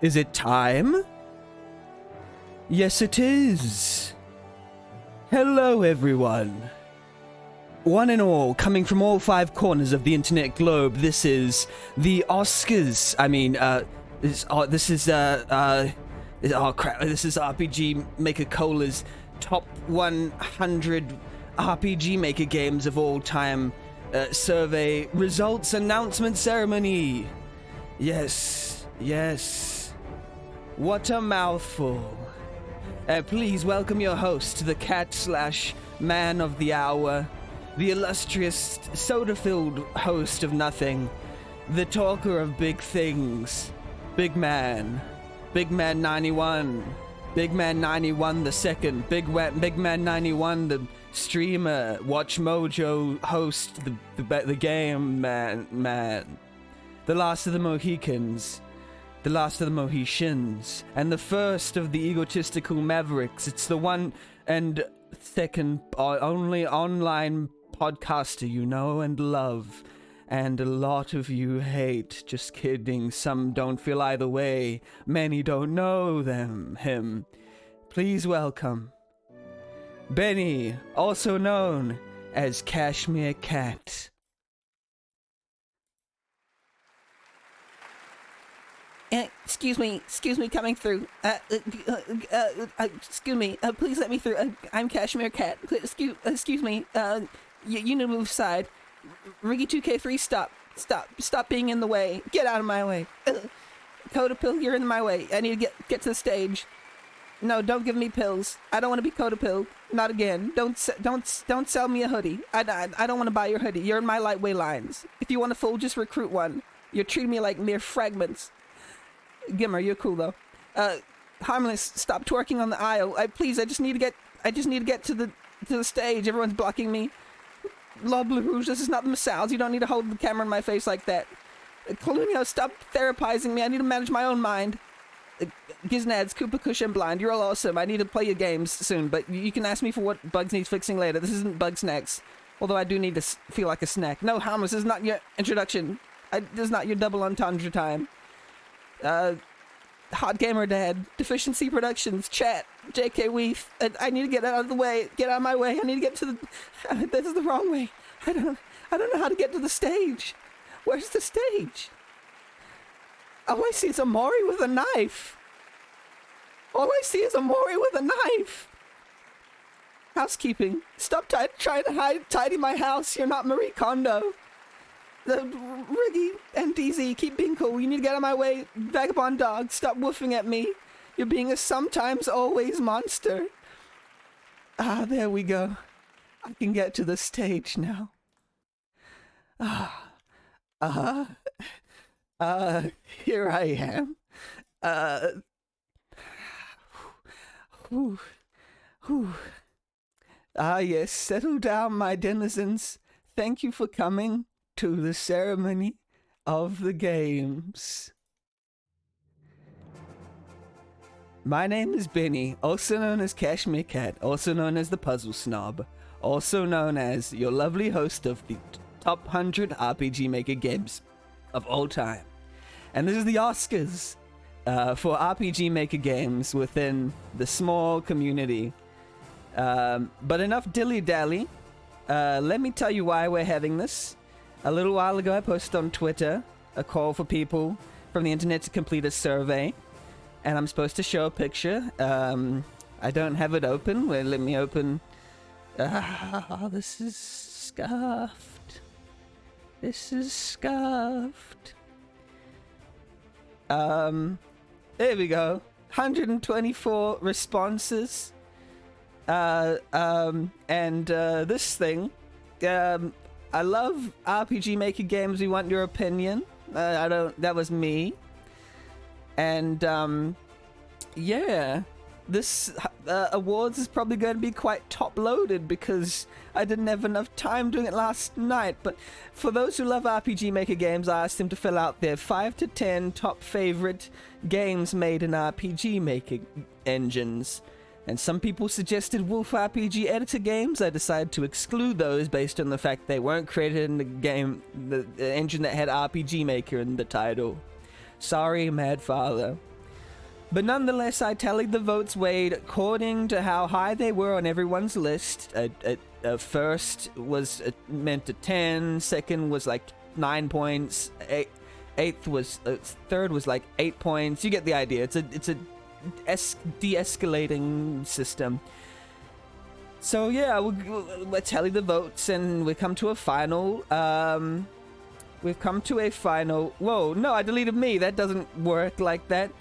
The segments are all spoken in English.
Is it time? Yes, it is. Hello, everyone. One and all, coming from all 5 corners of the internet globe, this is the Oscars. This is RPG Maker Cola's top 100 RPG Maker games of all time survey results announcement ceremony. Yes. What a mouthful. Please welcome your host, the cat/man of the hour, the illustrious soda-filled host of nothing, the talker of big things, Big Man 91, Big Man 91 the second, Big Man 91 the streamer, Watch Mojo host, the game man, the last of the Mohicans, the last of the Mohicians, and the first of the egotistical mavericks. It's the one and second only online podcaster you know and love, and a lot of you hate. Just kidding, some don't feel either way, many don't know him. Please welcome Benny, also known as Cashmere Cat. Excuse me, coming through. Excuse me, please let me through. I'm Cashmere Cat. Excuse me, you need to move aside. Riggy 2K3, stop being in the way. Get out of my way. Coda Pill, you're in my way. I need to get to the stage. No, don't give me pills. I don't want to be Coda Pill. Not again. Don't sell me a hoodie. I don't want to buy your hoodie. You're in my lightweight lines. If you want a fool, just recruit one. You're treating me like mere fragments. Gimmer, you're cool though. Harmless, stop twerking on the aisle. I just need to get to the stage. Everyone's blocking me. La Blue Rouge, this is not the Masals. You don't need to hold the camera in my face like that. Colunio, stop therapizing me. I need to manage my own mind. Giznads, Koopa Kush, and Blind, you're all awesome. I need to play your games soon, but you can ask me for what bugs needs fixing later. This isn't Bug Snacks. Although I do need to feel like a snack. No, Harmless, this is not your introduction. This is not your double entendre time. Hot Gamer Dad, Deficiency Productions, Chat, JK Weef. I need to get out of the way. Get out of my way. I need to get to the... This is the wrong way. I don't know how to get to the stage. Where's the stage? All I see is a Mori with a knife. Housekeeping. Stop trying to tidy my house. You're not Marie Kondo. Riggy and DZ, keep being cool. You need to get out of my way. Vagabond dog, stop woofing at me. You're being a sometimes always monster. There we go. I can get to the stage now. Here I am. Yes, settle down, my denizens. Thank you for coming to the ceremony of the games. My name is Benny, also known as Cashmere Cat, also known as the Puzzle Snob, also known as your lovely host of the top 100 RPG Maker games of all time. And this is the Oscars for RPG Maker games within the small community. But enough dilly-dally. Let me tell you why we're having this. A little while ago, I posted on Twitter a call for people from the internet to complete a survey, and I'm supposed to show a picture. I don't have it open. Well, let me open. This is scuffed. There we go. 124 responses. This thing. I love RPG Maker games. We want your opinion. That was me. And, yeah. This awards is probably going to be quite top-loaded because I didn't have enough time doing it last night. But for those who love RPG Maker games, I asked them to fill out their 5 to 10 top favorite games made in RPG Maker engines. And some people suggested Wolf RPG editor games. I decided to exclude those based on the fact they weren't created in the engine that had RPG Maker in the title. Sorry, Mad Father. But nonetheless, I tallied the votes weighed according to how high they were on everyone's list. First was meant to 10, second was like 9 points, eighth was third was like 8 points. You get the idea. It's a de-escalating system. So yeah, we'll tally the votes and we come to a final. We've come to a final. Whoa, no, I deleted me. That doesn't work like that.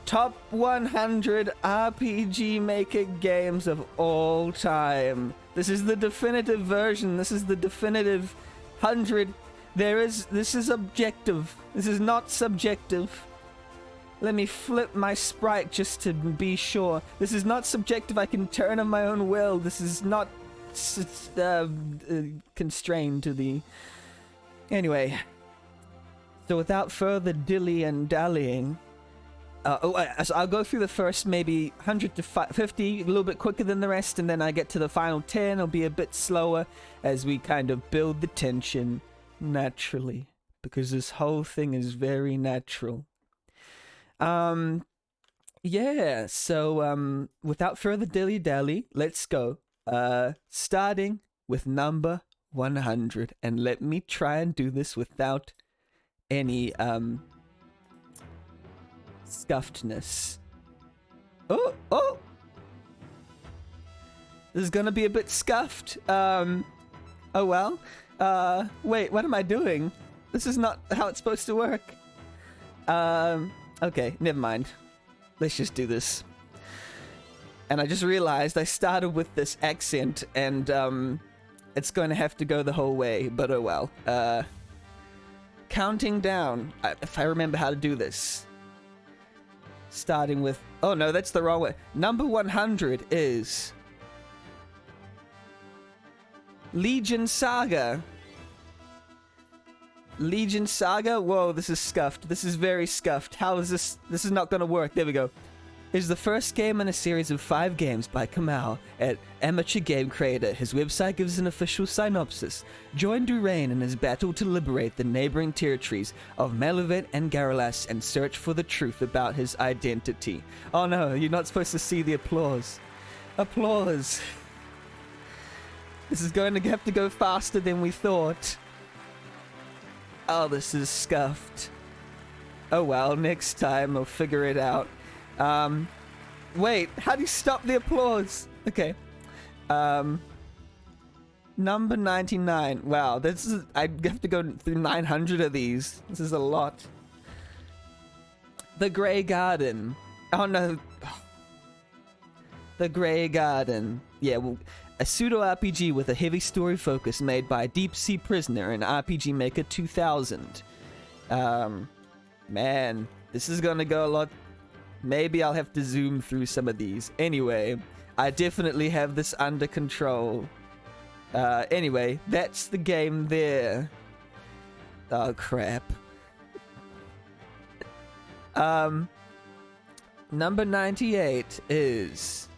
Top 100 RPG Maker games of all time. This is the definitive version. This is the definitive 100. This is objective. This is not subjective. Let me flip my sprite just to be sure. This is not subjective. I can turn on my own will. This is not constrained to the... Anyway. So without further dilly and dallying... so I'll go through the first maybe 100 to 50, a little bit quicker than the rest, and then I get to the final 10. It'll be a bit slower as we kind of build the tension naturally. Because this whole thing is very natural. Yeah, so without further dilly-dally, let's go. Starting with number 100, and let me try and do this without any scuffedness. Oh, this is gonna be a bit scuffed. Oh well. Wait, what am I doing? This is not how it's supposed to work. Okay, never mind. Let's just do this. And I just realized I started with this accent, and it's going to have to go the whole way, but oh well. Counting down, if I remember how to do this. Starting with... Oh no, that's the wrong way. Number 100 is... Legion Saga. Legion Saga? Whoa, this is scuffed. This is very scuffed. How is this? This is not going to work. There we go. Is the first game in a series of 5 games by Kamau at Amateur Game Creator. His website gives an official synopsis. Join Durain in his battle to liberate the neighboring territories of Melivet and Garalas and search for the truth about his identity. Oh no, you're not supposed to see the applause. Applause. This is going to have to go faster than we thought. Oh, this is scuffed. Oh well, next time I'll figure it out. Wait, how do you stop the applause? Okay. Number 99. Wow, this is... I have to go through 900 of these. This is a lot. The Grey Garden. Oh no. The Grey Garden. Yeah, well... A pseudo-RPG with a heavy story focus made by Deep Sea Prisoner and RPG Maker 2000. Man, this is gonna go a lot... Maybe I'll have to zoom through some of these. Anyway, I definitely have this under control. Anyway, that's the game there. Oh, crap. Number 98 is...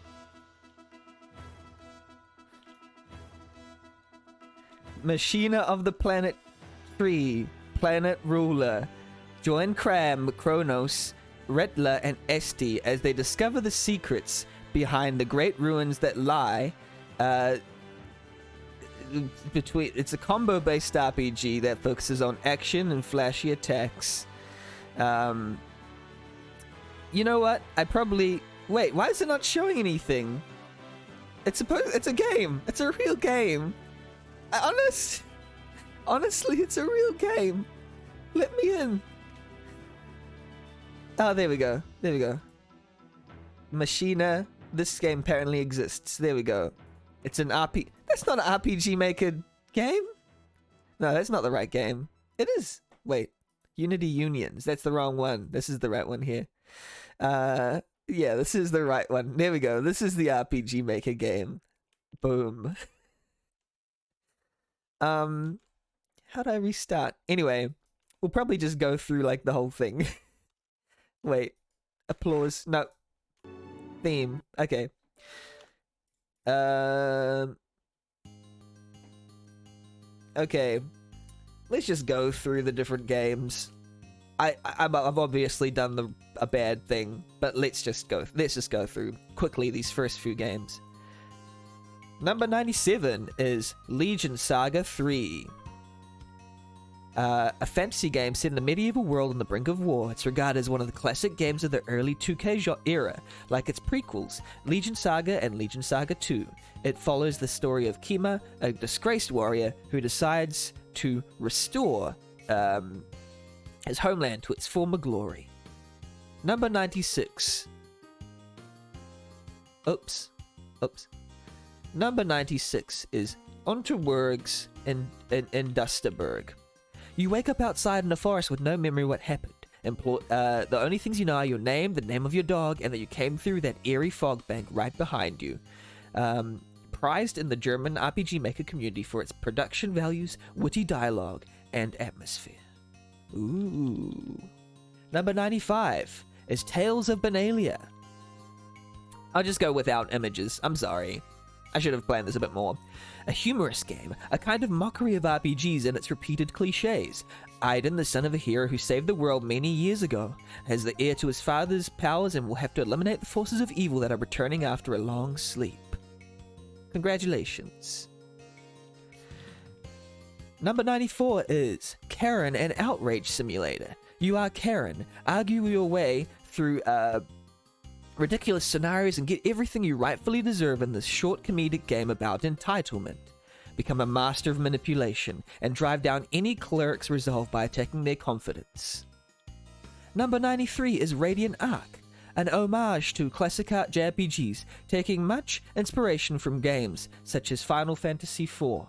Machina of the Planet 3, Planet Ruler. Join Cram, Kronos, Retla, and Esti as they discover the secrets behind the great ruins that lie between... It's a combo-based RPG that focuses on action and flashy attacks. You know what? I probably... Wait, why is it not showing anything? It's a game. It's a real game. Honestly, it's a real game. Let me in. Oh, there we go. There we go. Machina. This game apparently exists. There we go. It's an RP... That's not an RPG Maker game? No, that's not the right game. It is. Wait. Unity Unions. That's the wrong one. This is the right one here. Yeah, this is the right one. There we go. This is the RPG Maker game. Boom. How do I restart? Anyway, we'll probably just go through like the whole thing. Wait. Applause. No. Theme. Okay. Okay. Let's just go through the different games. I've obviously done a bad thing, but let's just go through quickly these first few games. Number 97 is Legion Saga 3. A fantasy game set in a medieval world on the brink of war. It's regarded as one of the classic games of the early 2K era, like its prequels, Legion Saga and Legion Saga 2. It follows the story of Kima, a disgraced warrior who decides to restore his homeland to its former glory. Number 96. Oops. Number 96 is Unterberg's in Dusterberg. You wake up outside in a forest with no memory what happened. The only things you know are your name, the name of your dog, and that you came through that eerie fog bank right behind you. Prized in the German RPG maker community for its production values, witty dialogue, and atmosphere. Ooh. Number 95 is Tales of Benalia. I'll just go without images. I'm sorry. I should have planned this a bit more. A humorous game, a kind of mockery of RPGs and its repeated cliches. Aiden, the son of a hero who saved the world many years ago, has the heir to his father's powers and will have to eliminate the forces of evil that are returning after a long sleep. Congratulations. Number 94 is Karen and Outrage Simulator. You are Karen. Argue your way through ridiculous scenarios and get everything you rightfully deserve in this short comedic game about entitlement. Become a master of manipulation and drive down any cleric's resolve by attacking their confidence. Number 93 is Radiant Arc, an homage to classic art JRPGs, taking much inspiration from games such as Final Fantasy IV.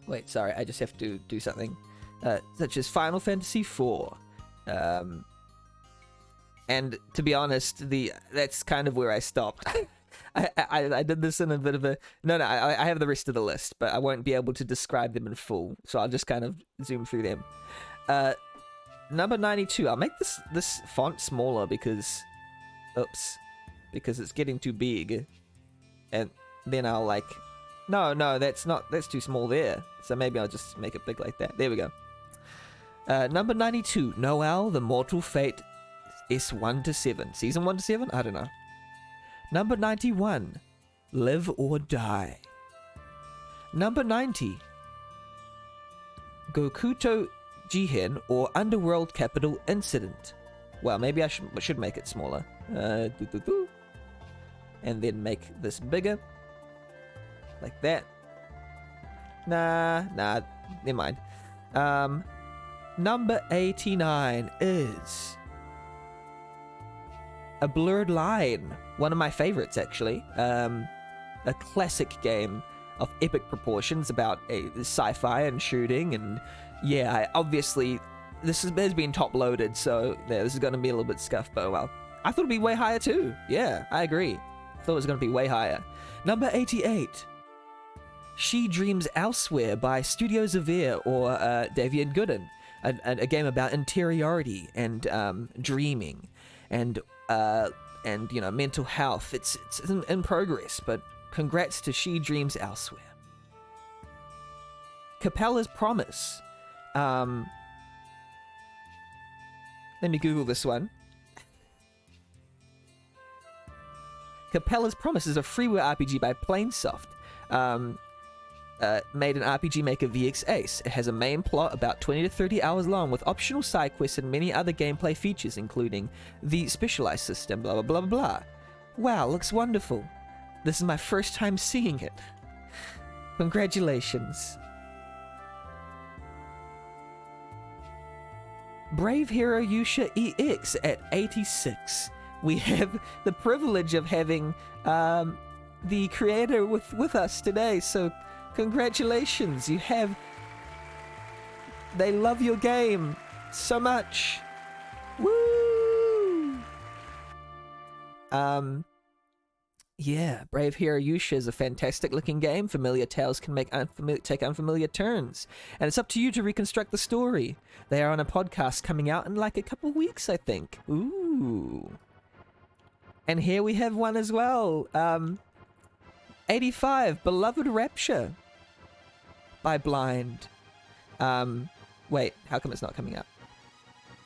Wait, sorry, I just have to do something. Such as Final Fantasy IV. And to be honest, that's kind of where I stopped. I did this in a bit of a... No, I have the rest of the list, but I won't be able to describe them in full, so I'll just kind of zoom through them. Number 92. I'll make this font smaller because... Oops. Because it's getting too big. And then I'll like... No, that's too small there. So maybe I'll just make it big like that. There we go. Number 92. Noel, the Mortal Fate S1 to 7. Season 1 to 7? I don't know. Number 91. Live or Die. Number 90. Gokuto Jihen or Underworld Capital Incident. Well, maybe I should make it smaller. And then make this bigger. Like that. Nah, never mind. Number 89 is A Blurred Line. One of my favorites, actually. A classic game of epic proportions about a sci-fi and shooting, and yeah, obviously this has been top loaded, so yeah, this is going to be a little bit scuffed, but well. I thought it'd be way higher too. Yeah, I agree. I thought it was going to be way higher. Number 88. She Dreams Elsewhere by Studio Zavir or Davian Gooden. A game about interiority and dreaming and mental health. It's in progress, but congrats to She Dreams Elsewhere. Capella's Promise. Let me Google this one. Capella's Promise is a freeware RPG by Planesoft. Made in RPG Maker VX Ace. It has a main plot about 20 to 30 hours long with optional side quests and many other gameplay features, including the specialized system, blah, blah, blah, blah. Wow, looks wonderful. This is my first time seeing it. Congratulations. Brave Hero Yusha EX at 86. We have the privilege of having the creator with us today, so congratulations. They love your game so much. Woo! Yeah, Brave Hero Yusha is a fantastic looking game. Familiar tales can take unfamiliar turns, and it's up to you to reconstruct the story. They are on a podcast coming out in like a couple weeks, I think. Ooh. And here we have one as well. 85, Beloved Rapture by Blind. Wait, how come it's not coming up?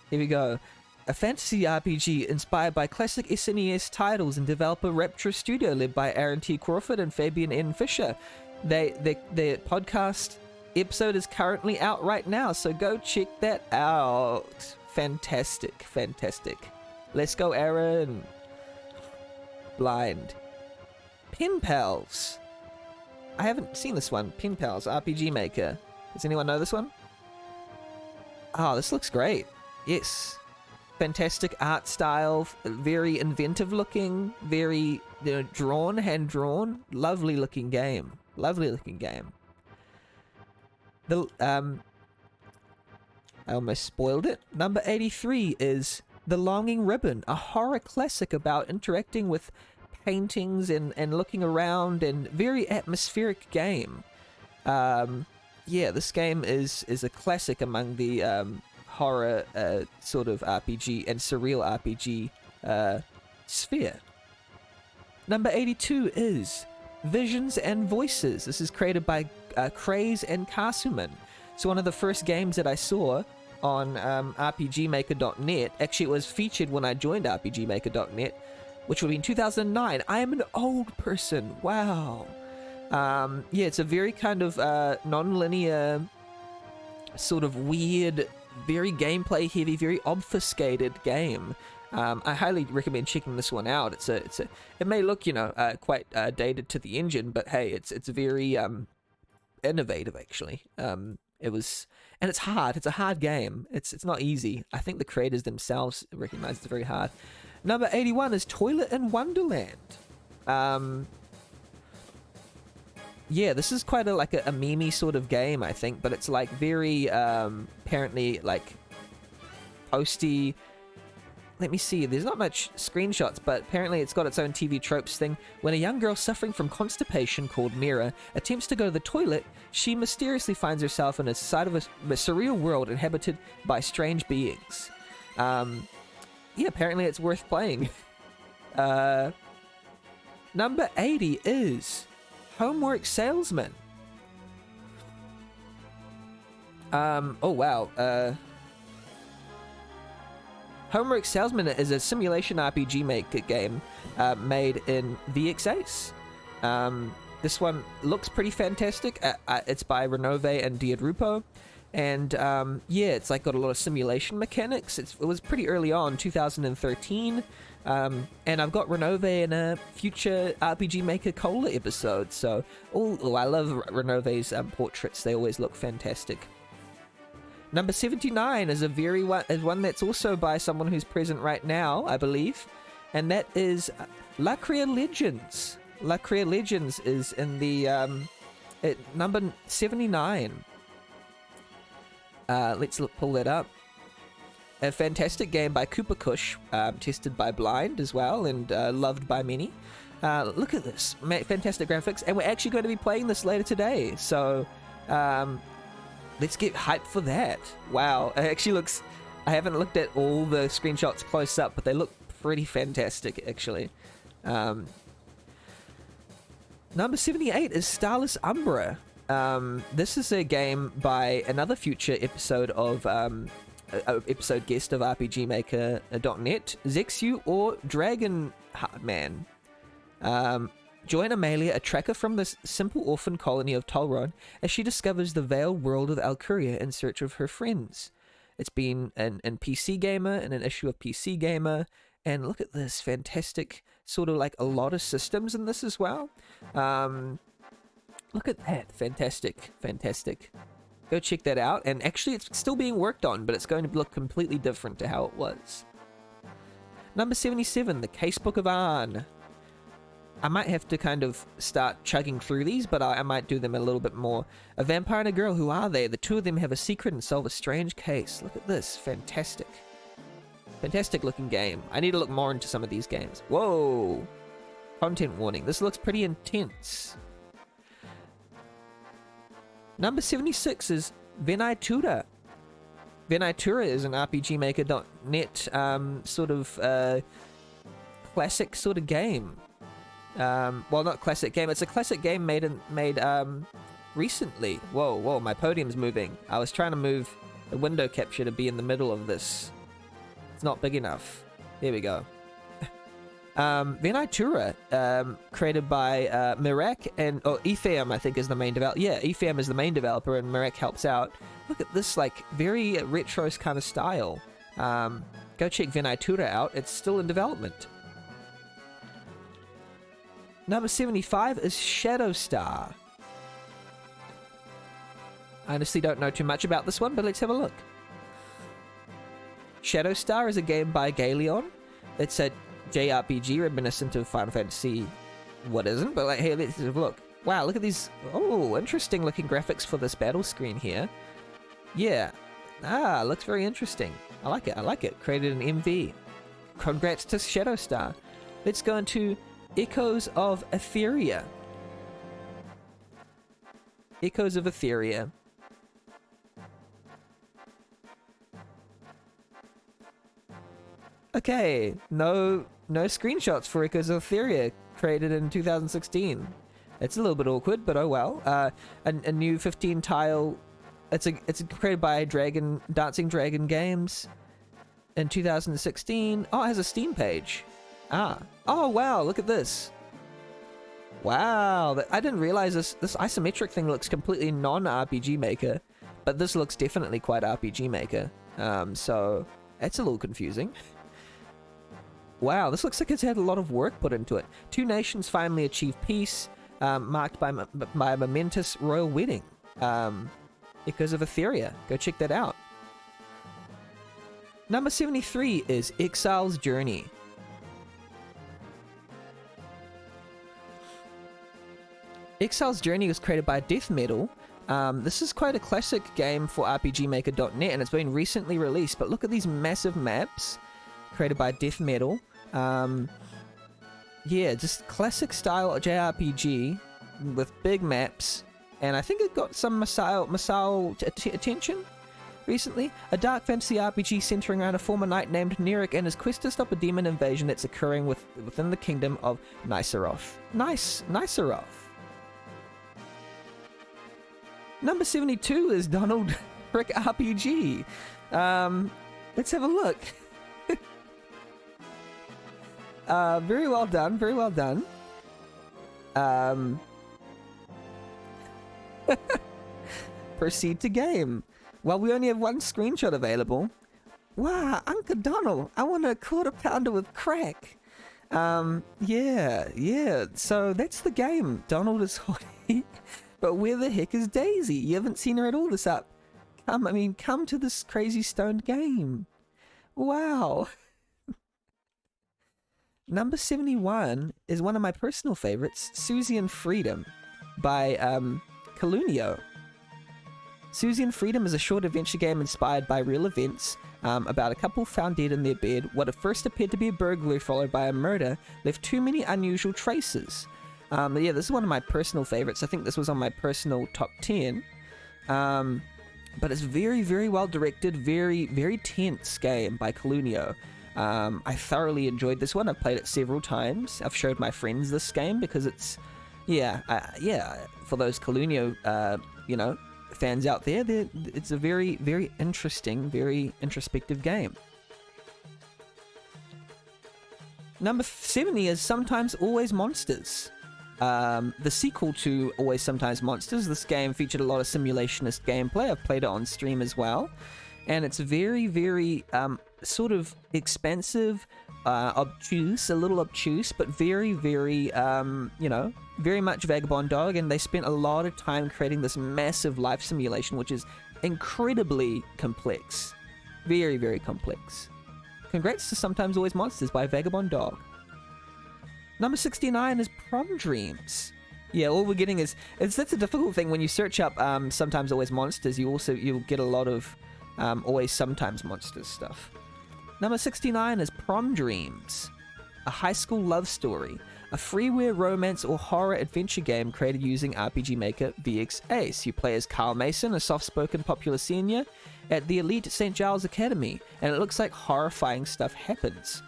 Here we go. A fantasy RPG inspired by classic SNES titles and developer Rapture Studio, led by Aaron T. Crawford and Fabian N. Fisher. Their podcast episode is currently out right now, so go check that out. Fantastic, fantastic. Let's go, Aaron. Blind. Pen Pals. I haven't seen this one. Pen Pals, RPG Maker. Does anyone know this one? Oh, this looks great. Yes. Fantastic art style, very inventive looking, very drawn, hand drawn, lovely looking game. Lovely looking game. I almost spoiled it. Number 83 is The Longing Ribbon, a horror classic about interacting with paintings and looking around, and very atmospheric game. Yeah, this game is a classic among the horror sort of RPG and surreal RPG sphere. Number 82 is Visions and Voices. This is created by Craze and Kasuman. So one of the first games that I saw on RPGmaker.net, actually it was featured when I joined RPGmaker.net, which would be in 2009. I am an old person. Wow. Yeah, it's a very kind of non-linear, sort of weird, very gameplay heavy, very obfuscated game. I highly recommend checking this one out. It may look, quite dated to the engine, but hey, it's very innovative actually. And it's hard. It's a hard game. It's not easy. I think the creators themselves recognize it's very hard. Number 81 is Toilet in Wonderland. Yeah, this is quite a meme-y sort of game, I think, but it's like very apparently like posty. Let me see, there's not much screenshots, but apparently it's got its own TV tropes thing. When a young girl suffering from constipation called Mira attempts to go to the toilet, she mysteriously finds herself in a side of a surreal world inhabited by strange beings. Yeah, apparently it's worth playing. Number 80 is Homework Salesman. Oh wow. Homework Salesman is a simulation RPG maker game made in VXAce. This one looks pretty fantastic. It's by Renove and Diadrupo. And yeah, it's like got a lot of simulation mechanics. It was pretty early on, 2013. And I've got Renove in a future RPG Maker Cola episode. So, I love Renove's portraits. They always look fantastic. Number 79 is one that's also by someone who's present right now, I believe. And that is La Crea Legends. La Crea Legends is in the at number 79. Let's pull that up. A fantastic game by Koopa Kush, tested by Blind as well, and loved by many. Look at this, fantastic graphics, and we're actually going to be playing this later today, so let's get hyped for that. Wow, it actually looks, I haven't looked at all the screenshots close up, but they look pretty fantastic, actually. Number 78 is Starless Umbra. This is a game by another future episode of episode guest of RPGmaker.net, Zexu or Dragon Heartman. Join Amalia, a tracker from the simple orphan colony of Tolron, as she discovers the veiled world of Alcuria in search of her friends. It's been in PC Gamer, and an issue of PC Gamer, and look at this, fantastic, sort of like a lot of systems in this as well. Look at that, fantastic, fantastic. Go check that out, and actually it's still being worked on, but it's going to look completely different to how it was. Number 77, The Casebook of Arn. I might have to kind of start chugging through these, but I might do them a little bit more. A vampire and a girl, who are they? The two of them have a secret and solve a strange case. Look at this, fantastic. Fantastic looking game. I need to look more into some of these games. Whoa! Content warning, this looks pretty intense. Number 76 is Venaitura. Venaitura is an RPGmaker.net sort of classic sort of game. Well, not classic game. It's a classic game made recently. Whoa, my podium's moving. I was trying to move the window capture to be in the middle of this. It's not big enough. There we go. Venatura, created by Mirek and EFAM, I think is the main developer. Yeah, EFAM is the main developer and Mirek helps out. Look at this, like, very retro kind of style. Go check Venatura out. It's still in development. Number 75 is Shadow Star. I honestly don't know too much about this one, but let's have a look. Shadow Star is a game by Galeon. It's a JRPG reminiscent of Final Fantasy. What isn't? But like, hey, let's have a look. Wow, look at these. Oh, interesting looking graphics for this battle screen here. Yeah. Looks very interesting. I like it. I like it. Created an MV. Congrats to Shadow Star. Let's go into Echoes of Etheria. Echoes of Etheria. Okay, no screenshots for Echoes of Etheria, created in 2016. It's a little bit awkward, but oh well. A new 15 tile. It's created by Dancing Dragon Games in 2016. Oh, it has a Steam page. Oh wow, look at this. Wow, I didn't realize this isometric thing looks completely non-RPG Maker, but this looks definitely quite RPG Maker. So it's a little confusing. Wow, this looks like it's had a lot of work put into it. Two nations finally achieve peace, marked by a momentous royal wedding. Echoes of Etheria. Go check that out. Number 73 is Exile's Journey. Exile's Journey was created by Death Metal. This is quite a classic game for RPGmaker.net, and it's been recently released. But look at these massive maps created by Death Metal. Yeah, just classic style JRPG with big maps, and I think it got some Masao attention recently. A dark fantasy RPG centering around a former knight named Nerik and his quest to stop a demon invasion that's occurring within the kingdom of Nyseroth. Nyseroth. Number 72 is Donald Frick RPG. Let's have a look. Very well done, very well done. Proceed to game. Well, we only have one screenshot available. Wow, Uncle Donald, I want a quarter pounder with crack. Yeah, so that's the game. Donald is horny, but where the heck is Daisy? You haven't seen her at all this up. Come to this crazy stoned game. Wow. Number 71 is one of my personal favorites, Susie and Freedom by Calunio. Susie and Freedom is a short adventure game inspired by real events about a couple found dead in their bed. What at first appeared to be a burglary followed by a murder left too many unusual traces. Yeah, this is one of my personal favorites. I think this was on my personal top 10. But it's very, very well directed, very, very tense game by Calunio. I thoroughly enjoyed this one. I've played it several times. I've showed my friends this game because it's, for those Calunio, fans out there, it's a very, very interesting, very introspective game. Number 70 is Sometimes Always Monsters. The sequel to Always Sometimes Monsters. This game featured a lot of simulationist gameplay. I've played it on stream as well. And it's very, very sort of expensive, obtuse, a little obtuse, but very, very, very much Vagabond Dog. And they spent a lot of time creating this massive life simulation, which is incredibly complex. Very, very complex. Congrats to Sometimes Always Monsters by Vagabond Dog. Number 69 is Prom Dreams. Yeah, all we're getting is that's a difficult thing when you search up Sometimes Always Monsters. You'll get a lot of Always Sometimes Monsters stuff. Number 69 is Prom Dreams, a high school love story, a freeware romance or horror adventure game created using RPG Maker VX Ace. You play as Carl Mason, a soft-spoken popular senior at the elite St. Giles Academy, and it looks like horrifying stuff happens.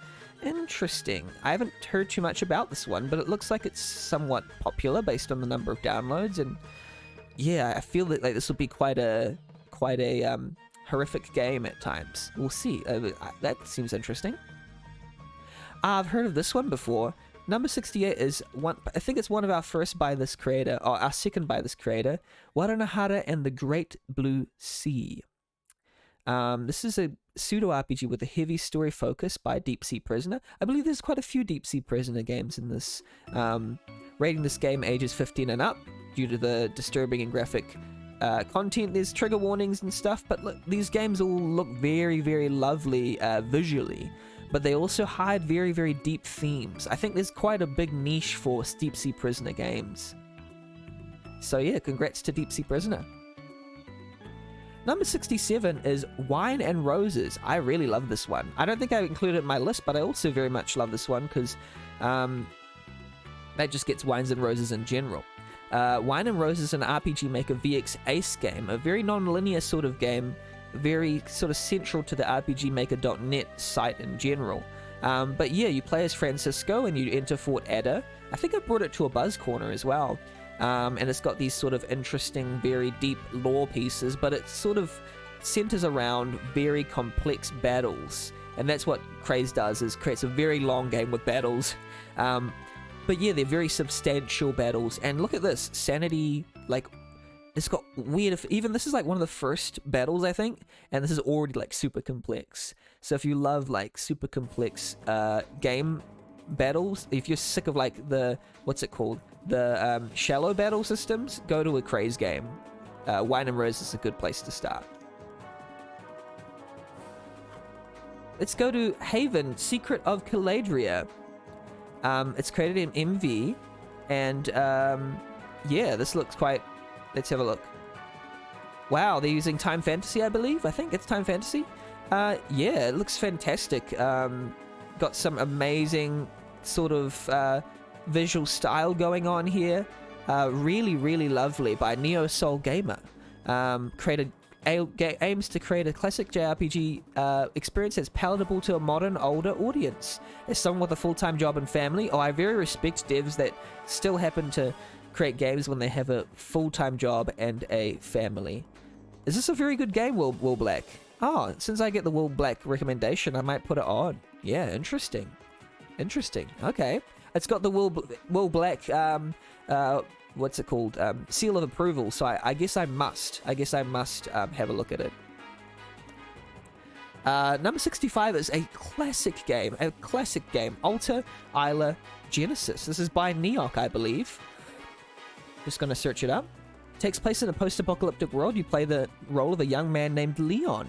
Interesting. I haven't heard too much about this one, but it looks like it's somewhat popular based on the number of downloads, and yeah, I feel that like this will be quite a horrific game at times. We'll see. That seems interesting. I've heard of this one before. Number 68 is one. I think it's one of our first by this creator, or our second by this creator. Waranahara and the Great Blue Sea. This is a pseudo RPG with a heavy story focus by Deep Sea Prisoner. I believe there's quite a few Deep Sea Prisoner games in this. Rating this game ages 15 and up due to the disturbing and graphic content. There's trigger warnings and stuff, but look, these games all look very, very lovely visually, but they also hide very, very deep themes. I think there's quite a big niche for Deep Sea Prisoner games. So yeah, congrats to Deep Sea Prisoner. Number 67 is Wine and Roses. I really love this one. I don't think I included it in my list, but I also very much love this one because that just gets Wines and Roses in general. Wine and Roses is an RPG Maker VX Ace game, a very non-linear sort of game, very sort of central to the RPGmaker.net site in general. But yeah, you play as Francisco and you enter Fort Ada. I think I brought it to a Buzz Corner as well. And it's got these sort of interesting, very deep lore pieces, but it sort of centers around very complex battles. And that's what Craze does, is creates a very long game with battles. But yeah, they're very substantial battles. And look at this, sanity, like, it's got weird, even this is like one of the first battles, I think, and this is already like super complex. So if you love like super complex game battles, if you're sick of like the, what's it called, the shallow battle systems, go to a Craze game. Wine and Rose is a good place to start. Let's go to Haven, Secret of Caladria. It's created in MV, and yeah, this looks quite... Let's have a look. Wow, they're using Time Fantasy, I believe. I think it's Time Fantasy. Yeah, it looks fantastic. Got some amazing sort of visual style going on here. Really, really lovely by Neo Soul Gamer. Aims to create a classic JRPG experience that's palatable to a modern, older audience. As someone with a full-time job and family, I very respect devs that still happen to create games when they have a full-time job and a family. Is this a very good game, Will Black? Oh, since I get the Will Black recommendation, I might put it on. Yeah, interesting. Interesting. Okay. It's got the Will Black, what's it called? Seal of approval. So I guess I must have a look at it. Number 65 is a classic game. Alta Isla Genesis. This is by Neok, I believe. Just gonna search it up. Takes place in a post-apocalyptic world. You play the role of a young man named Leon.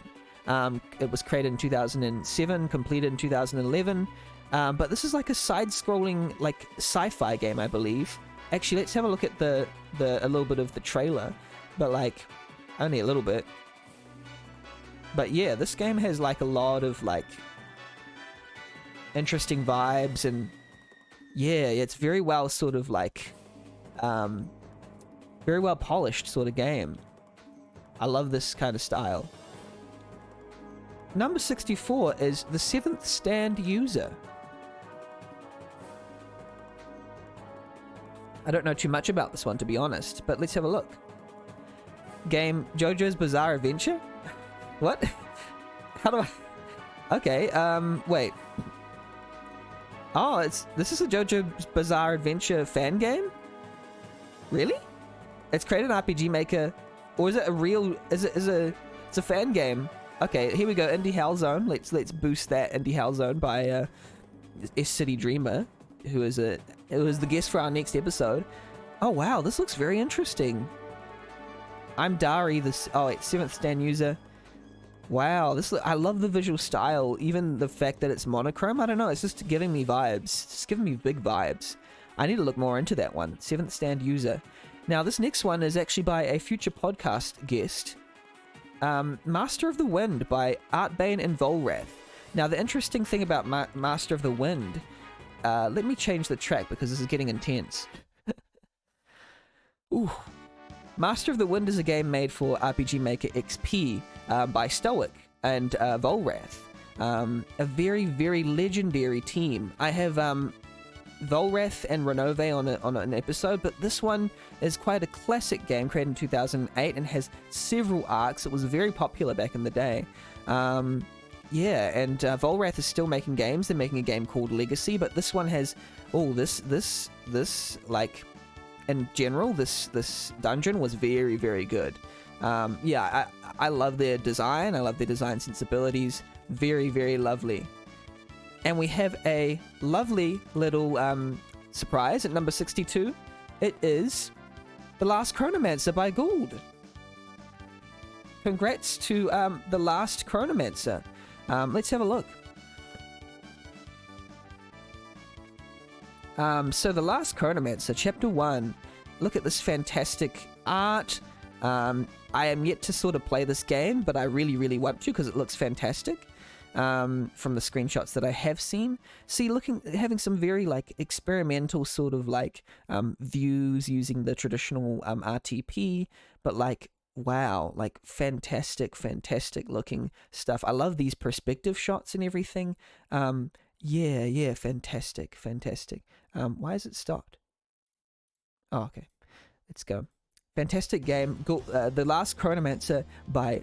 It was created in 2007, completed in 2011. But this is like a side-scrolling, like, sci-fi game, I believe. Actually, let's have a look at a little bit of the trailer, but like only a little bit. But yeah, this game has like a lot of like interesting vibes, and yeah, it's very well sort of like very well polished sort of game. I love this kind of style. Number 64 is The Seventh Stand User. I don't know too much about this one, to be honest, but let's have a look. Game JoJo's Bizarre Adventure? What? How do I... Okay, wait. Oh, this is a JoJo's Bizarre Adventure fan game? Really? It's created an RPG Maker, or is it a real... It's a fan game. Okay, here we go. Indie Hell Zone. Let's boost that Indie Hell Zone by S City Dreamer, who is the guest for our next episode. Oh wow, this looks very interesting. I'm Dari. It's Seventh Stand User. Wow, I love the visual style. Even the fact that it's monochrome. I don't know. It's just giving me vibes. It's just giving me big vibes. I need to look more into that one. Seventh Stand User. Now this next one is actually by a future podcast guest. Master of the Wind by Artbane and Volrath. Now the interesting thing about Master of the Wind, let me change the track because this is getting intense. Ooh. Master of the Wind is a game made for RPG Maker XP by Stoic and Volrath. A very, very legendary team. I have Volrath and Renove on an episode, but this one is quite a classic game created in 2008 and has several arcs. It was very popular back in the day. Yeah, and Volrath is still making games. They're making a game called Legacy, but this one has this like, in general, this dungeon was very, very good. Yeah, I love their design. I love their design sensibilities. Very, very lovely. And we have a lovely little surprise at number 62. It is The Last Chronomancer by Gould. Congrats to The Last Chronomancer. Let's have a look. So The Last Chronomancer, Chapter 1. Look at this fantastic art. I am yet to sort of play this game, but I really, really want to because it looks fantastic. From the screenshots that I have seen. See, having some very like experimental sort of like views using the traditional RTP, but like, wow, like fantastic looking stuff. I love these perspective shots and everything. Yeah, fantastic. Why is it stopped? Oh, okay, let's go. Fantastic game. The Last Chronomancer by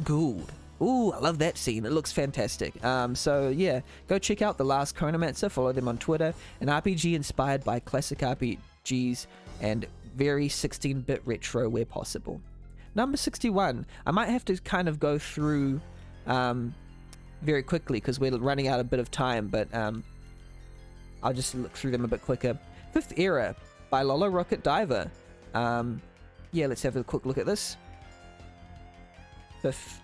Gould. Ooh, I love that scene. It looks fantastic. So yeah, go check out The Last Chronomancer. Follow them on Twitter. An RPG inspired by classic RPGs and very 16-bit retro where possible. Number 61. I might have to kind of go through very quickly because we're running out a bit of time, but I'll just look through them a bit quicker. Fifth Era by Lolo Rocket Diver. Yeah, let's have a quick look at this. Fifth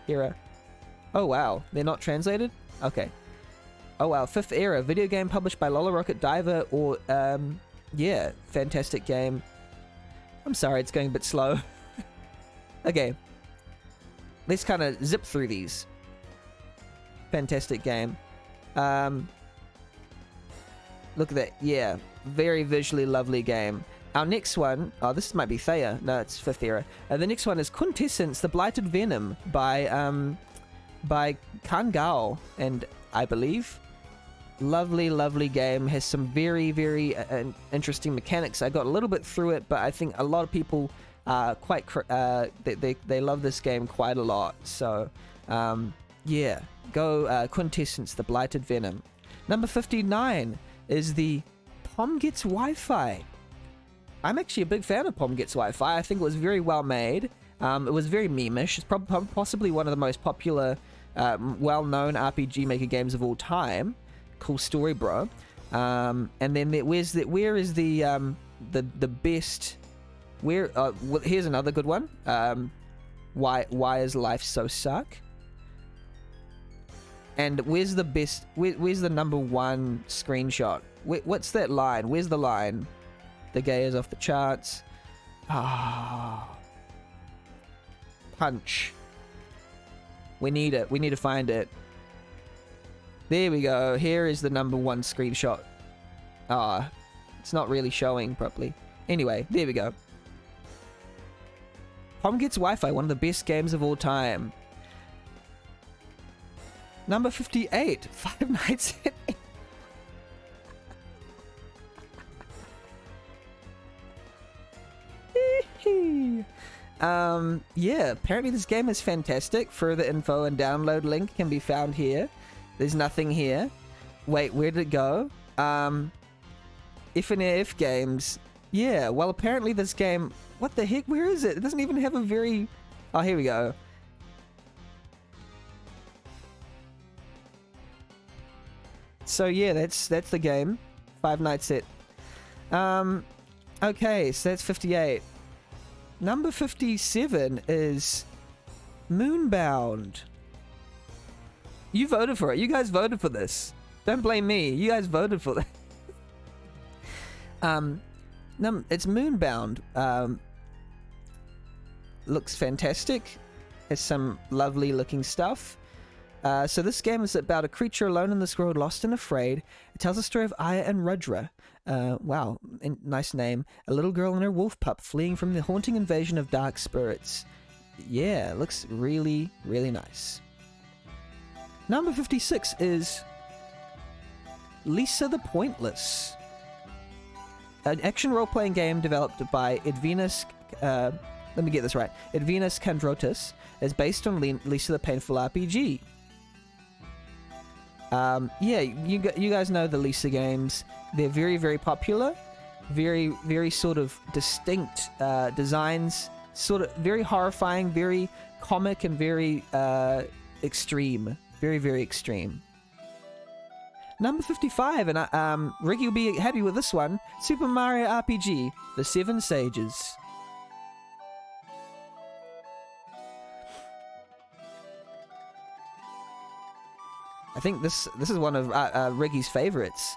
Era. Oh wow, they're not translated? Okay. Oh wow, Fifth Era, video game published by Lolo Rocket Diver, or yeah, fantastic game. I'm sorry, it's going a bit slow. Okay. Let's kind of zip through these. Fantastic game. Look at that. Yeah, very visually lovely game. Our next one, oh, this might be Thea. No, it's Fifth Era. The next one is Quintessence, The Blighted Venom by Kangao, and I believe. Lovely game. Has some very interesting mechanics. I got a little bit through it, but I think a lot of people they love this game quite a lot. So yeah, go Quintessence, The Blighted Venom. Number 59 is the Pom Gets Wi-Fi. I'm actually a big fan of Pom Gets Wi-Fi. I think it was very well made. It was very meme-ish. It's possibly one of the most popular, well-known RPG Maker games of all time. Cool story, bro. And then where is the best? Well, here's another good one. Why is life so suck? And where's the best? Where's the number one screenshot? What's that line? Where's the line? The gay is off the charts. Ah, punch. We need it. We need to find it. There we go. Here is the number one screenshot. Ah, it's not really showing properly. Anyway, there we go. Pom Gets Wi-Fi, one of the best games of all time. Number 58, Five Nights at yeah, apparently this game is fantastic. Further info and download link can be found here. There's nothing here. Wait, where did it go? If and If Games. Yeah, well, apparently this game... What the heck? Where is it? It doesn't even have a very... Oh, here we go. So yeah, that's the game. Five Nights at... Okay, so that's 58. Number 57 is Moonbound. You voted for it. You guys voted for this. Don't blame me. You guys voted for that. It's Moonbound. Looks fantastic. Has some lovely looking stuff. So this game is about a creature alone in this world, lost and afraid. It tells the story of Aya and Rudra. Wow, nice name. A little girl and her wolf pup fleeing from the haunting invasion of dark spirits. Yeah, looks really, really nice. Number 56 is Lisa the Pointless. an action role-playing game developed by Edvinus. Let me get this right. Edvinus Kandrotis is based on Lisa the Painful RPG. Yeah, you guys know the Lisa games. They're very, very popular. Very, very sort of distinct designs. Sort of very horrifying, very comic, and very extreme. Very, very extreme. Number 55, and Ricky will be happy with this one. Super Mario RPG: The Seven Sages. I think this is one of Ricky's favorites.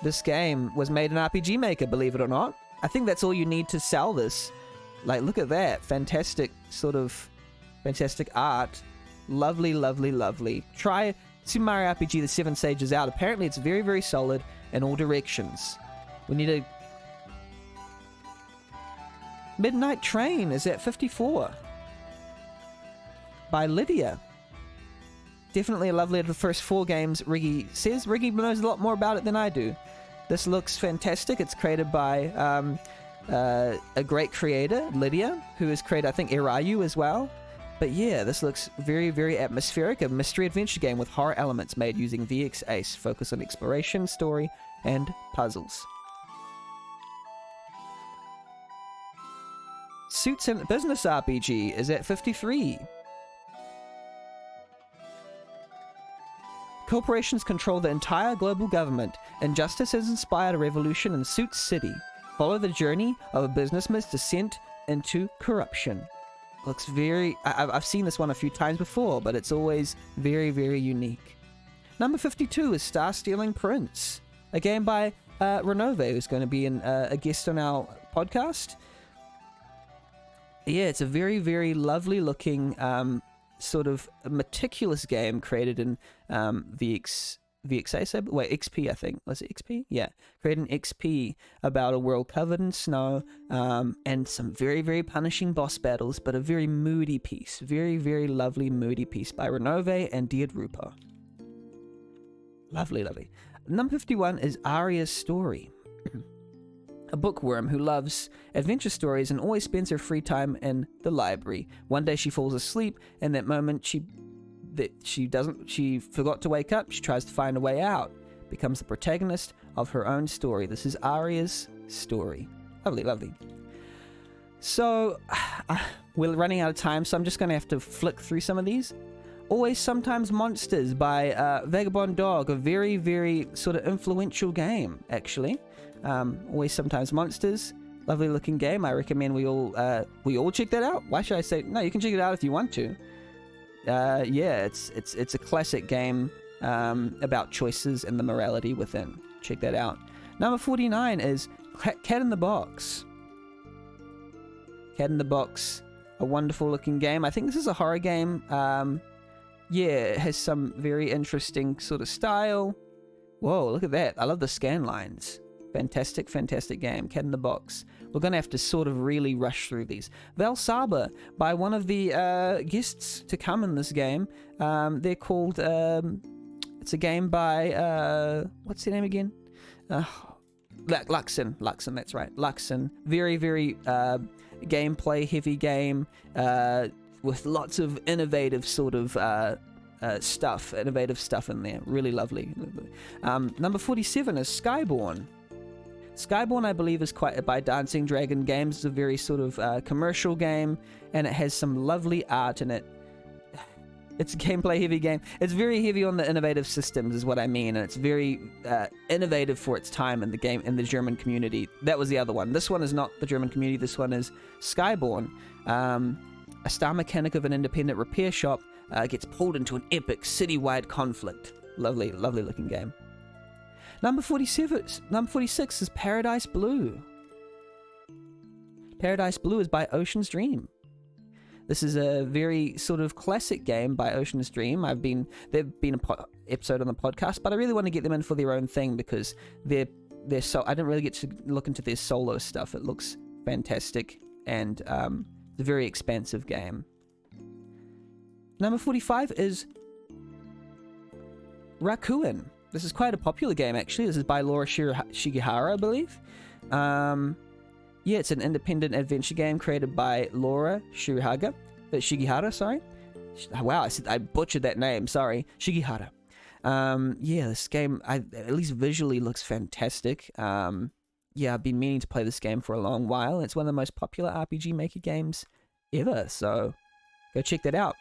This game was made in RPG Maker, believe it or not. I think that's all you need to sell this. Like, look at that. Fantastic art. Lovely, lovely, lovely. Try Super Mario RPG The Seven Sages out. Apparently it's very, very solid in all directions. We need a... Midnight Train is at 54. By Lydia. Definitely a lovely of the first 4 games. Riggy says Riggy knows a lot more about it than I do. This looks fantastic. It's created by a great creator, Lydia, who has created, I think, Irayu as well. But yeah, this looks very, very atmospheric. A mystery adventure game with horror elements made using VX Ace. Focus on exploration, story, and puzzles. Suits and Business RPG is at 53. Corporations control the entire global government. Injustice has inspired a revolution in Suits City. Follow the journey of a businessman's descent into corruption. Looks very... I've seen this one a few times before, but it's always very, very unique. Number 52 is Star Stealing Prince, a game by Renove, who's going to be a guest on our podcast. Yeah, it's a very, very lovely looking sort of meticulous game created in XP, I think. Was it XP? Yeah. Created an XP about a world covered in snow, and some very, very punishing boss battles, but a very moody piece. Very, very lovely moody piece by Renove and Deirdrupa. Lovely, lovely. Number 51 is Aria's Story. A bookworm who loves adventure stories and always spends her free time in the library. One day she falls asleep, and that moment she forgot to wake up. She tries to find a way out, becomes the protagonist of her own story. This is Aria's Story. Lovely, lovely. So we're running out of time, so I'm just going to have to flick through some of these. Always Sometimes Monsters by Vagabond Dog, a very, very sort of influential game, actually. Always Sometimes Monsters, lovely looking game. I recommend we all check that out. Why should I say no? You can check it out if you want to. Yeah, it's a classic game about choices and the morality within. Check that out. Number 49 is Cat in the Box. Cat in the Box, a wonderful looking game. I think this is a horror game. Yeah, it has some very interesting sort of style. Whoa, look at that. I love the scan lines. Fantastic, fantastic game. Cat in the Box. We're going to have to sort of really rush through these. Valsaba, by one of the guests to come in this game. They're called... it's a game by... what's their name again? Luxon. Luxon, that's right. Luxon. Very, very gameplay-heavy game with lots of innovative sort of... innovative stuff in there. Really lovely. Number 47 is Skyborn. Skyborn, I believe, is quite by Dancing Dragon Games. It's a very sort of commercial game, and it has some lovely art in it. It's a gameplay-heavy game. It's very heavy on the innovative systems, is what I mean, and it's very innovative for its time in the game in the German community. That was the other one. This one is not the German community. This one is Skyborn. A star mechanic of an independent repair shop gets pulled into an epic citywide conflict. Lovely, lovely looking game. Number 46 is Paradise Blue. Paradise Blue is by Ocean's Dream. This is a very sort of classic game by Ocean's Dream. They've been an episode on the podcast, but I really want to get them in for their own thing because they're so. I didn't really get to look into their solo stuff. It looks fantastic, and it's a very expansive game. Number 45 is Raccoon. This is quite a popular game, actually. This is by Laura Shigihara, I believe. Yeah, it's an independent adventure game created by Laura Shigihara, sorry. Wow, I butchered that name, sorry. Shigihara. Yeah, this game, at least visually, looks fantastic. Yeah, I've been meaning to play this game for a long while. It's one of the most popular RPG Maker games ever, so go check that out.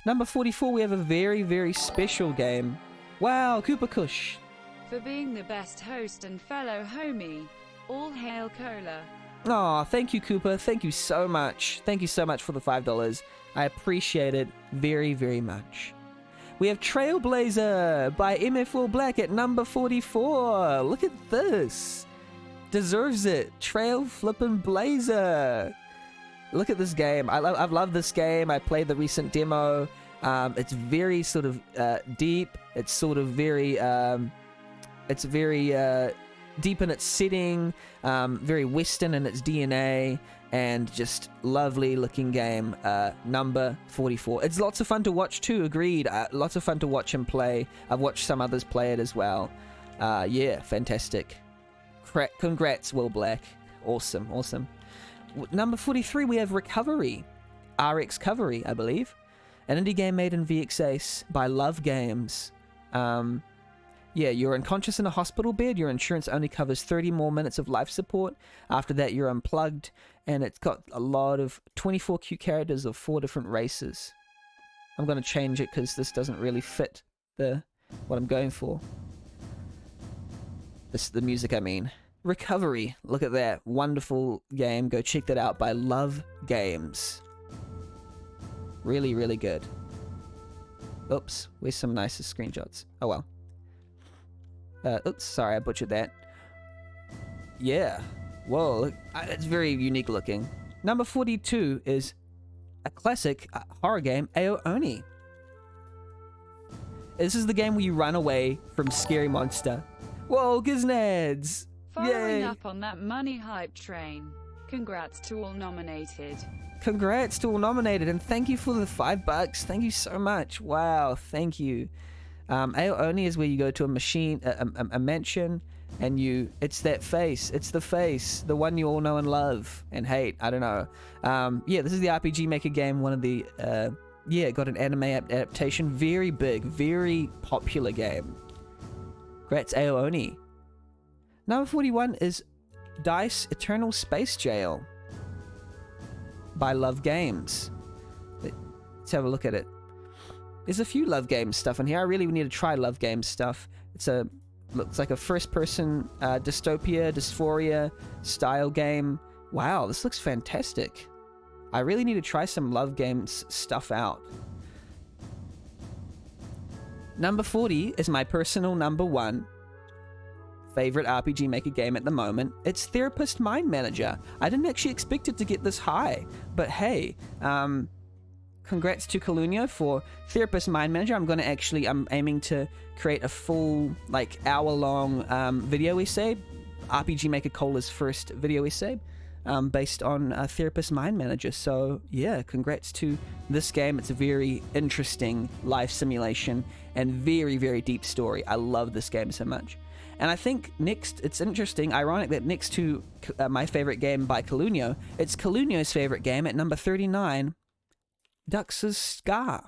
Number 44, we have a very, very special game. Wow, Koopa Kush. For being the best host and fellow homie. All hail Cola. Aw, thank you, Koopa. Thank you so much. Thank you so much for the $5. I appreciate it very, very much. We have Trailblazer by MF4 Black at number 44. Look at this. Deserves it. Trail flippin' Blazer. Look at this game. I've loved this game. I played the recent demo. It's very sort of deep. It's sort of very deep in its setting, very Western in its DNA, and just lovely looking game. Number 44. It's lots of fun to watch too, agreed. Lots of fun to watch and play. I've watched some others play it as well. Yeah, fantastic. Congrats, Will Black. Awesome, awesome. Number 43, we have Recovery. RX Covery, I believe. An indie game made in VXAce by Love Games. Yeah, you're unconscious in a hospital bed. Your insurance only covers 30 more minutes of life support. After that, you're unplugged. And it's got a lot of 24 cute characters of 4 different races. I'm going to change it because this doesn't really fit what I'm going for. The music, I mean. Recovery. Look at that. Wonderful game. Go check that out by Love Games. Really, really good. Oops. Where's some nicer screenshots? Oh, well. Oops. Sorry, I butchered that. Yeah. Whoa. Look, it's very unique looking. Number 42 is a classic horror game, Ao Oni. This is the game where you run away from scary monster. Whoa, Giznads! Following up on that money hype train. Congrats to all nominated. Congrats to all nominated, and thank you for the $5. Thank you so much. Wow, thank you. Ao Oni is where you go to a machine, a mansion, and it's that face. It's the face, the one you all know and love and hate. I don't know. Yeah, this is the RPG Maker game. One of the yeah, got an anime adaptation. Very big, very popular game. Congrats, Ao Oni. Number 41 is DICE Eternal Space Jail by Love Games. Let's have a look at it. There's a few Love Games stuff in here. I really need to try Love Games stuff. Looks like a first-person dystopia, dysphoria style game. Wow, this looks fantastic. I really need to try some Love Games stuff out. Number 40 is my personal number 1 favorite RPG Maker game at the moment. It's Therapist Mind Manager. I didn't actually expect it to get this high, but hey, congrats to Calunio for Therapist Mind Manager. I'm aiming to create a full, like, hour-long video essay, RPG Maker Cola's first video essay, based on Therapist Mind Manager. So yeah, congrats to this game. It's a very interesting life simulation and very, very deep story. I love this game so much. And I think next, it's interesting, ironic that next to my favorite game by Calunio, it's Calunio's favorite game at number 39, Dux's Scar.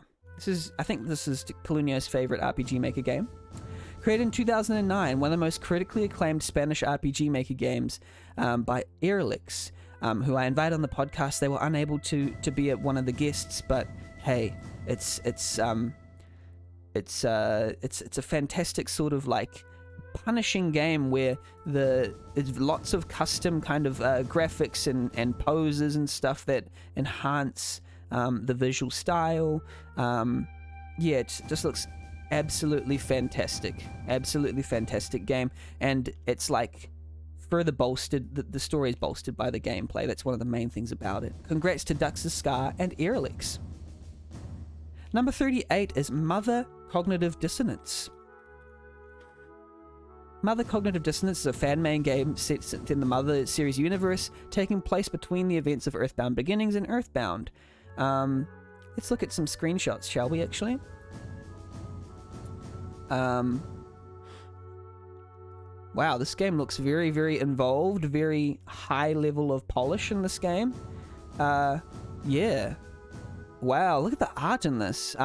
I think this is Calunio's favorite RPG Maker game. Created in 2009, one of the most critically acclaimed Spanish RPG Maker games by Airlix, who I invited on the podcast. They were unable to be at one of the guests, but hey, it's a fantastic sort of like punishing game where there's lots of custom kind of graphics and poses and stuff that enhance the visual style. Yeah, it just looks absolutely fantastic game, and it's like further bolstered. The story is bolstered by the gameplay. That's one of the main things about it. Congrats to Dux's Scar and Airlix. Number 38 is Mother Cognitive Dissonance. Mother Cognitive Dissonance is a fan-made game set in the Mother series universe, taking place between the events of Earthbound Beginnings and Earthbound. Let's look at some screenshots, shall we, actually? Wow, this game looks very, very involved, very high level of polish in this game. Yeah. Wow, look at the art in this.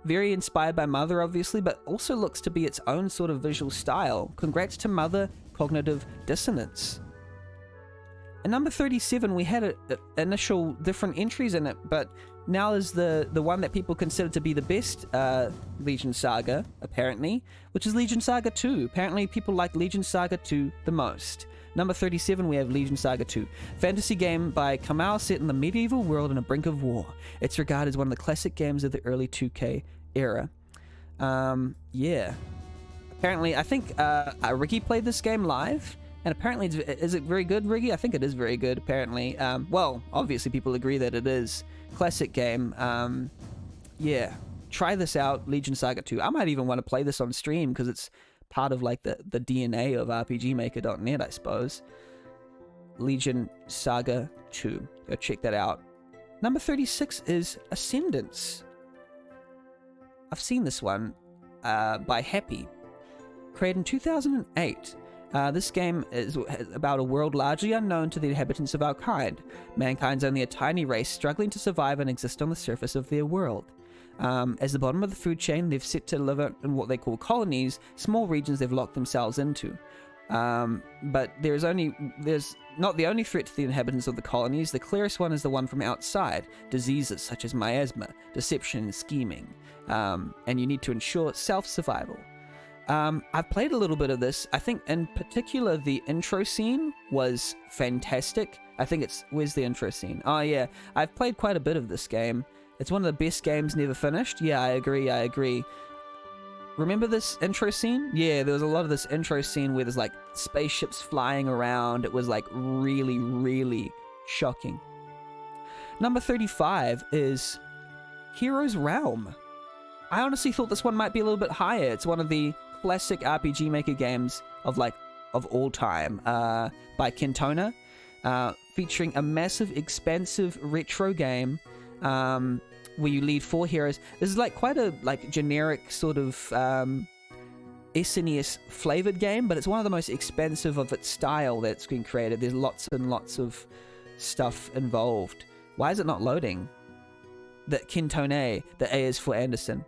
Very inspired by Mother, obviously, but also looks to be its own sort of visual style. Congrats to Mother Cognitive Dissonance. At number 37, we had initial different entries in it, but now is the one that people consider to be the best Legion Saga, apparently, which is Legion Saga 2. Apparently, people like Legion Saga 2 the most. Number 37, we have Legion Saga 2. Fantasy game by Kamau set in the medieval world on a brink of war. It's regarded as one of the classic games of the early 2K era. Yeah. Apparently, I think Ricky played this game live, and apparently, is it very good, Ricky? I think it is very good, apparently. Well, obviously, people agree that it is. Classic game. Yeah. Try this out, Legion Saga 2. I might even want to play this on stream, because it's part of like the DNA of RPGmaker.net, I suppose. Legion Saga 2. Go check that out. Number 36 is Ascendance. I've seen this one by Happy. Created in 2008. This game is about a world largely unknown to the inhabitants of our kind. Mankind's only a tiny race struggling to survive and exist on the surface of their world. As the bottom of the food chain, they've set to live in what they call colonies, small regions they've locked themselves into. But there's not the only threat to the inhabitants of the colonies. The clearest one is the one from outside. Diseases such as miasma, deception, and scheming. And you need to ensure self-survival. I've played a little bit of this. I think in particular the intro scene was fantastic. I think where's the intro scene? Oh yeah, I've played quite a bit of this game. It's one of the best games never finished. Yeah, I agree. Remember this intro scene? Yeah, there was a lot of this intro scene where there's like spaceships flying around. It was like really, really shocking. Number 35 is Heroes Realm. I honestly thought this one might be a little bit higher. It's one of the classic RPG Maker games of all time, by Kentona, featuring a massive, expansive retro game where you lead 4 heroes. This is like quite a generic sort of SNES flavored game, but it's one of the most expansive of its style that's been created. There's lots and lots of stuff involved. Why is it not loading? The Kentone, the A is for Anderson.